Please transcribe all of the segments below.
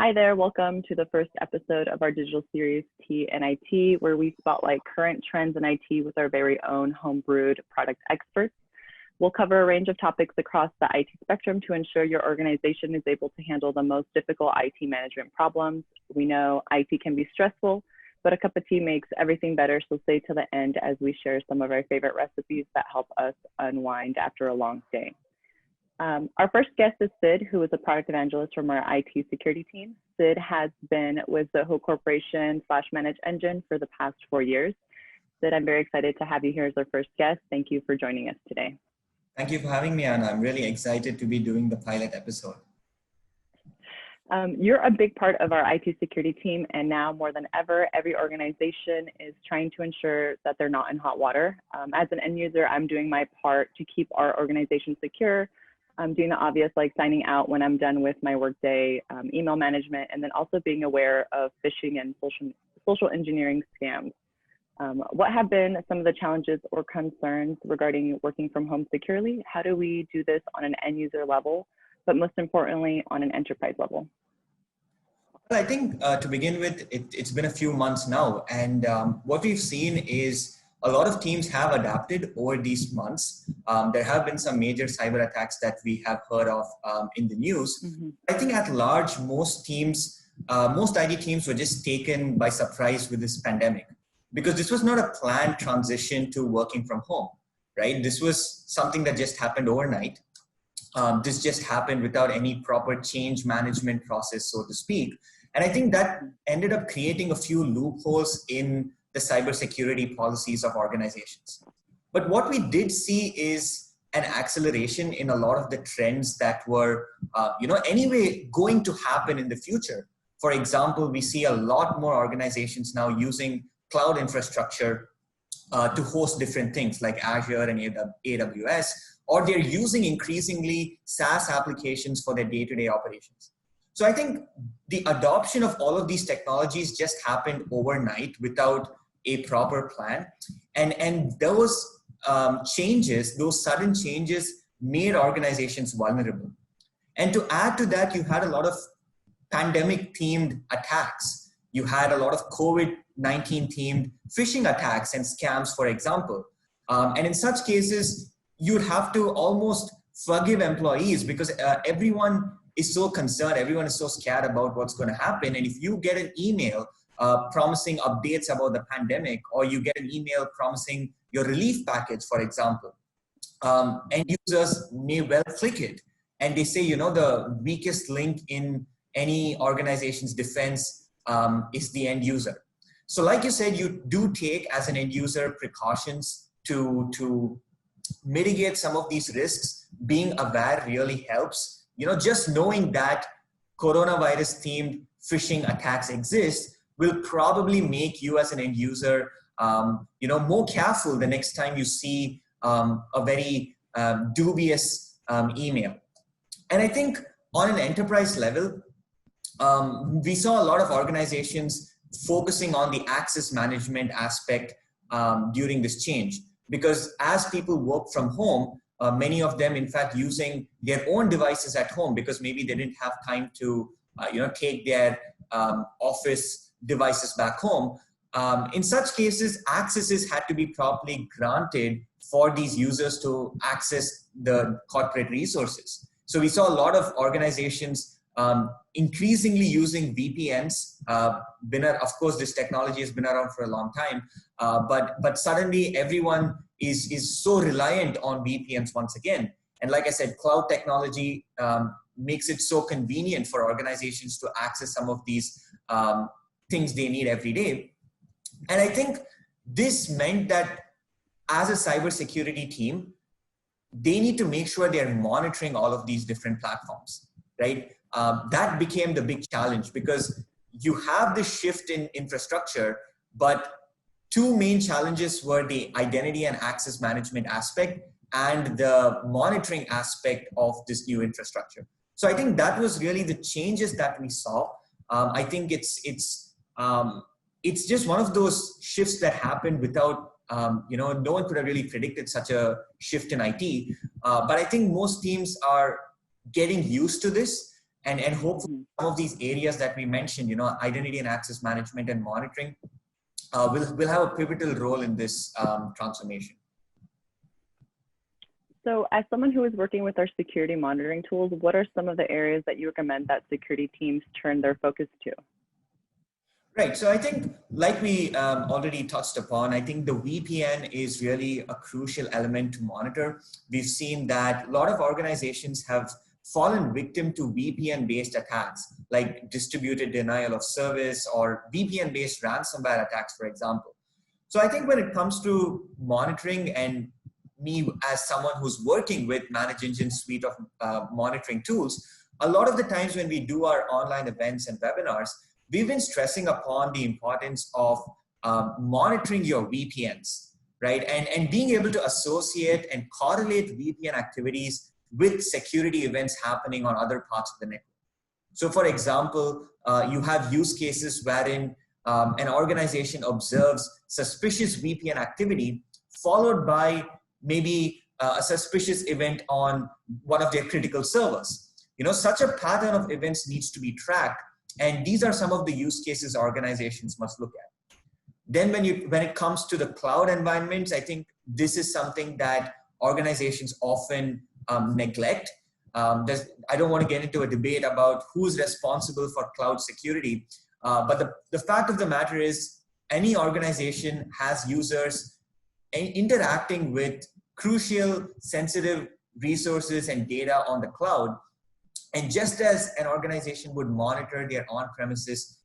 Hi there, welcome to the first episode of our digital series T and IT, where we spotlight current trends in IT with our very own homebrewed product experts. We'll cover a range of topics across the IT spectrum to ensure your organization is able to handle the most difficult IT management problems. We know IT can be stressful, but a cup of tea makes everything better, so stay to the end as we share some of our favorite recipes that help us unwind after a long day. Our first guest is Sid, who is a product evangelist from our IT security team. Sid has been with Zoho Corporation / ManageEngine for the past 4 years. Sid, I'm very excited to have you here as our first guest. Thank you for joining us today. Thank you for having me, Anna. I'm really excited to be doing the pilot episode. You're a big part of our IT security team, and now more than ever, every organization is trying to ensure that they're not in hot water. As an end user, I'm doing my part to keep our organization secure. I'm doing the obvious, like signing out when I'm done with my workday, email management, and then also being aware of phishing and social engineering scams. What have been some of the challenges or concerns regarding working from home securely? How do we do this on an end user level, but most importantly, on an enterprise level? Well, I think to begin with, it's been a few months now, and what we've seen is a lot of teams have adapted over these months. There have been some major cyber attacks that we have heard of in the news. Mm-hmm. I think at large, most IT teams were just taken by surprise with this pandemic, because this was not a planned transition to working from home, right? This was something that just happened overnight. This just happened without any proper change management process, so to speak. And I think that ended up creating a few loopholes in the cybersecurity policies of organizations. But what we did see is an acceleration in a lot of the trends that were, anyway going to happen in the future. For example, we see a lot more organizations now using cloud infrastructure to host different things like Azure and AWS, or they're using increasingly SaaS applications for their day-to-day operations. So I think the adoption of all of these technologies just happened overnight without a proper plan. And those changes, those sudden changes made organizations vulnerable. And to add to that, you had a lot of pandemic themed attacks. You had a lot of COVID-19 themed phishing attacks and scams, for example. And in such cases, you'd have to almost forgive employees because everyone is so concerned, everyone is so scared about what's going to happen. And if you get an email promising updates about the pandemic, or you get an email promising your relief package, for example, end users may well click it. And they say, the weakest link in any organization's defense is the end user. So like you said, you do take as an end user precautions to mitigate some of these risks. Being aware really helps. Just knowing that coronavirus themed phishing attacks exist will probably make you as an end user, more careful the next time you see a very dubious email. And I think on an enterprise level, we saw a lot of organizations focusing on the access management aspect during this change, because as people work from home, many of them, in fact, using their own devices at home because maybe they didn't have time to, take their office devices back home. In such cases, accesses had to be properly granted for these users to access the corporate resources. So we saw a lot of organizations increasingly using VPNs. Of course, this technology has been around for a long time, but suddenly everyone is so reliant on VPNs once again. And like I said, cloud technology makes it so convenient for organizations to access some of these things they need every day. And I think this meant that as a cybersecurity team, they need to make sure they're monitoring all of these different platforms, right? That became the big challenge because you have this shift in infrastructure, but two main challenges were the identity and access management aspect and the monitoring aspect of this new infrastructure. So I think that was really the changes that we saw. I think it's just one of those shifts that happened without, no one could have really predicted such a shift in IT. But I think most teams are getting used to this. and hopefully some of these areas that we mentioned, identity and access management and monitoring, will have a pivotal role in this transformation. So as someone who is working with our security monitoring tools, what are some of the areas that you recommend that security teams turn their focus to? Right. So I think, like we already touched upon, I think the VPN is really a crucial element to monitor. We've seen that a lot of organizations have fallen victim to VPN-based attacks, like distributed denial of service or VPN-based ransomware attacks, for example. So I think when it comes to monitoring, and me as someone who's working with ManageEngine suite of monitoring tools, a lot of the times when we do our online events and webinars, we've been stressing upon the importance of monitoring your VPNs, right? And being able to associate and correlate VPN activities with security events happening on other parts of the network. So for example, you have use cases wherein an organization observes suspicious VPN activity followed by maybe a suspicious event on one of their critical servers. Such a pattern of events needs to be tracked. And these are some of the use cases organizations must look at. Then when it comes to the cloud environments, I think this is something that organizations often neglect. I don't want to get into a debate about who's responsible for cloud security, but the fact of the matter is any organization has users interacting with crucial, sensitive resources and data on the cloud. And just as an organization would monitor their on-premises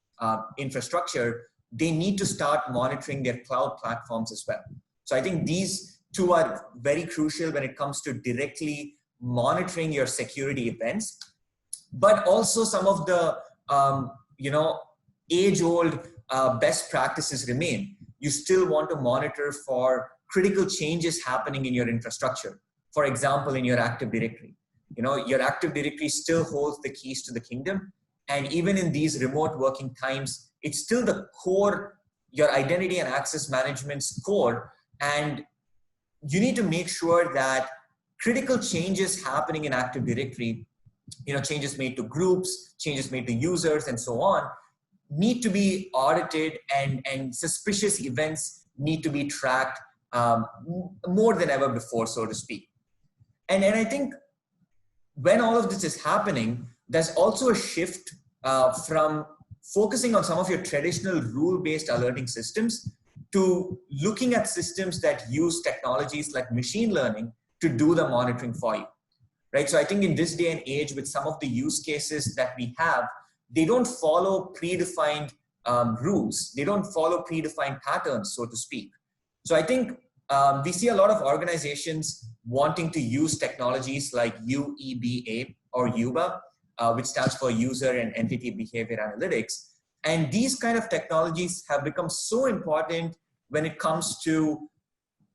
infrastructure, they need to start monitoring their cloud platforms as well. So I think these two are very crucial when it comes to directly monitoring your security events, but also some of the age-old best practices remain. You still want to monitor for critical changes happening in your infrastructure. For example, in your Active Directory. Your Active Directory still holds the keys to the kingdom. And even in these remote working times, it's still the core, your identity and access management's core. And you need to make sure that critical changes happening in Active Directory, changes made to groups, changes made to users, and so on, need to be audited, and suspicious events need to be tracked more than ever before, so to speak. And I think when all of this is happening, there's also a shift from focusing on some of your traditional rule-based alerting systems to looking at systems that use technologies like machine learning to do the monitoring for you, right? So I think in this day and age, with some of the use cases that we have, they don't follow predefined rules. They don't follow predefined patterns, so to speak. So I think we see a lot of organizations wanting to use technologies like UEBA or UBA, which stands for User and Entity Behavior Analytics. And these kind of technologies have become so important when it comes to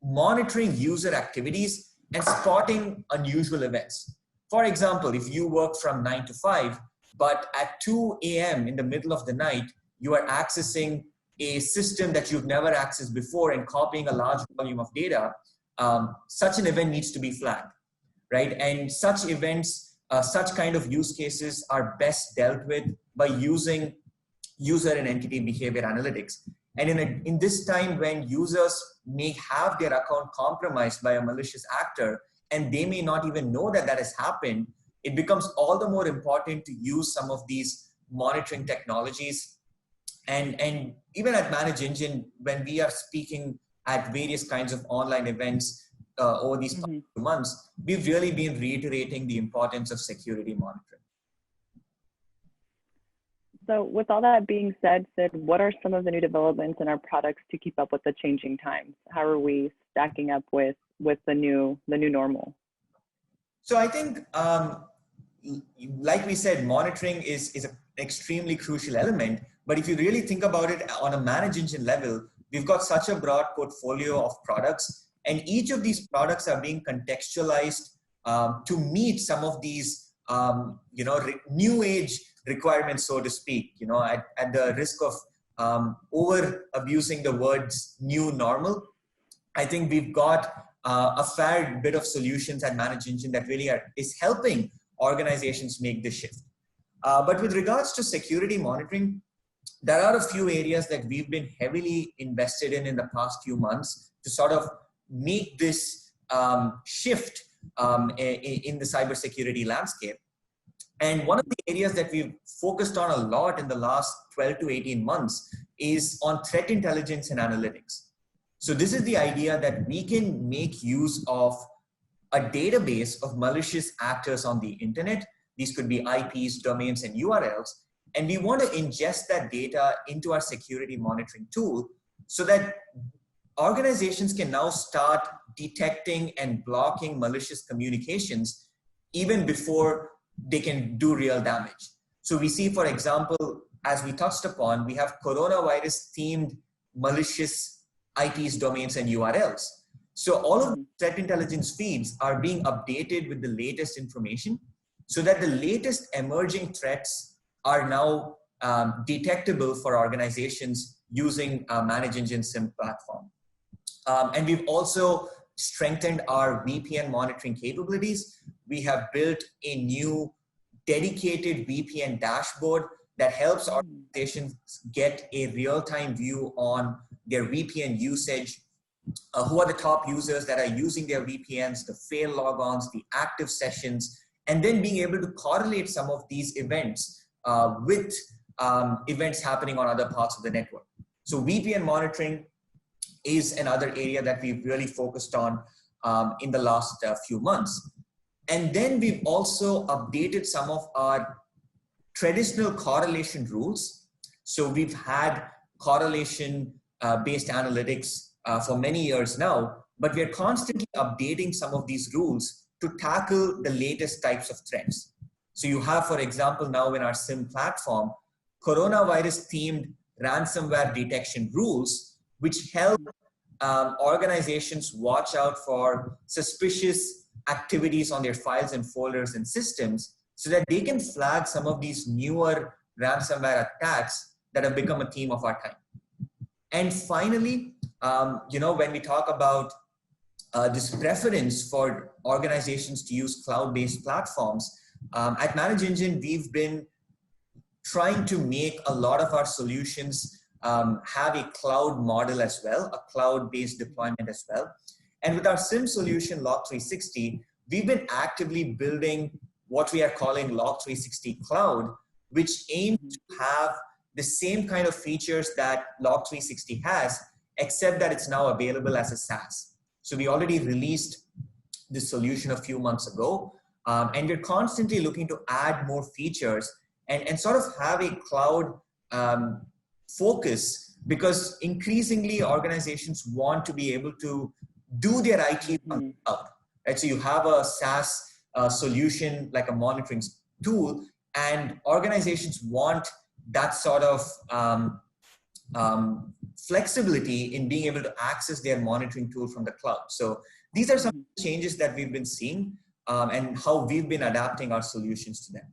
monitoring user activities and spotting unusual events. For example, if you work from 9 to 5, but at 2 a.m. in the middle of the night, you are accessing a system that you've never accessed before and copying a large volume of data, such an event needs to be flagged, right? And such events, such kind of use cases are best dealt with by using user and entity behavior analytics. And in this time when users may have their account compromised by a malicious actor, and they may not even know that that has happened, it becomes all the more important to use some of these monitoring technologies. And even at ManageEngine, when we are speaking at various kinds of online events over these past 2 months, we've really been reiterating the importance of security monitoring. So with all that being said, Sid, what are some of the new developments in our products to keep up with the changing times? How are we stacking up with the new normal? So I think, like we said, monitoring is an extremely crucial element. But if you really think about it on a ManageEngine level, we've got such a broad portfolio of products, and each of these products are being contextualized to meet some of these, new age requirements, so to speak. At the risk of over abusing the words "new normal," I think we've got a fair bit of solutions at ManageEngine that really is helping organizations make this shift. But with regards to security monitoring, there are a few areas that we've been heavily invested in the past few months to sort of make this shift in the cybersecurity landscape. And one of the areas that we've focused on a lot in the last 12 to 18 months is on threat intelligence and analytics. So this is the idea that we can make use of a database of malicious actors on the internet. These could be IPs, domains, and URLs. And we want to ingest that data into our security monitoring tool so that organizations can now start detecting and blocking malicious communications even before they can do real damage. So we see, for example, as we touched upon, we have coronavirus themed malicious IPs, domains, and URLs. So all of the threat intelligence feeds are being updated with the latest information so that the latest emerging threats are now detectable for organizations using ManageEngine SIM platform. And we've also strengthened our VPN monitoring capabilities. We have built a new dedicated VPN dashboard that helps organizations get a real-time view on their VPN usage, who are the top users that are using their VPNs, the failed logons, the active sessions, and then being able to correlate some of these events with events happening on other parts of the network. So VPN monitoring is another area that we've really focused on in the last few months. And then we've also updated some of our traditional correlation rules. So we've had correlation based analytics for many years now, but we're constantly updating some of these rules to tackle the latest types of threats. So you have, for example, now in our SIM platform, coronavirus themed ransomware detection rules, which help organizations watch out for suspicious activities on their files and folders and systems so that they can flag some of these newer ransomware attacks that have become a theme of our time. And finally, when we talk about this preference for organizations to use cloud-based platforms, at ManageEngine, we've been trying to make a lot of our solutions have a cloud model as well, a cloud-based deployment as well. And with our SIM solution, Log360, we've been actively building what we are calling Log360 Cloud, which aims to have the same kind of features that Log360 has, except that it's now available as a SaaS. So we already released this solution a few months ago, and we're constantly looking to add more features and sort of have a cloud focus, because increasingly organizations want to be able to do their IT on the cloud, right? So you have a SaaS solution like a monitoring tool, and organizations want that sort of flexibility in being able to access their monitoring tool from the cloud. So these are some changes that we've been seeing and how we've been adapting our solutions to them.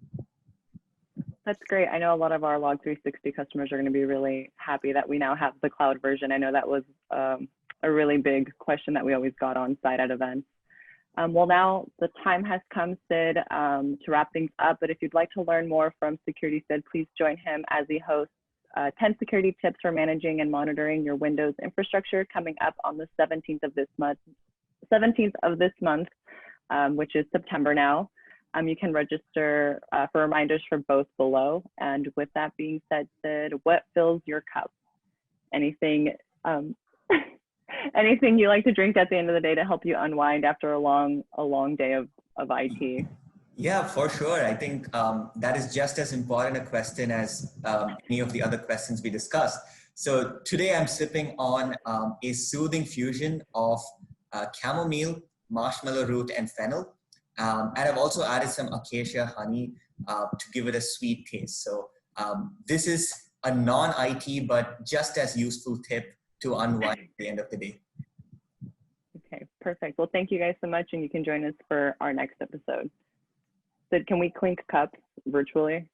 That's great. I know a lot of our Log360 customers are going to be really happy that we now have the cloud version. I know that was a really big question that we always got on site at events. Well, now the time has come, Sid, to wrap things up. But if you'd like to learn more from Security Sid, please join him as he hosts 10 security tips for managing and monitoring your Windows infrastructure, coming up on the 17th of this month, which is September now. You can register for reminders for both below. And with that being said, Sid, what fills your cup? Anything, anything you like to drink at the end of the day to help you unwind after a long day of IT? Yeah, for sure. I think that is just as important a question as any of the other questions we discussed. So today I'm sipping on a soothing fusion of chamomile, marshmallow root, and fennel. And I've also added some acacia honey to give it a sweet taste. So this is a non-IT, but just as useful tip to unwind at the end of the day. Okay, perfect. Well, thank you guys so much, and you can join us for our next episode. Sid, can we clink cups virtually?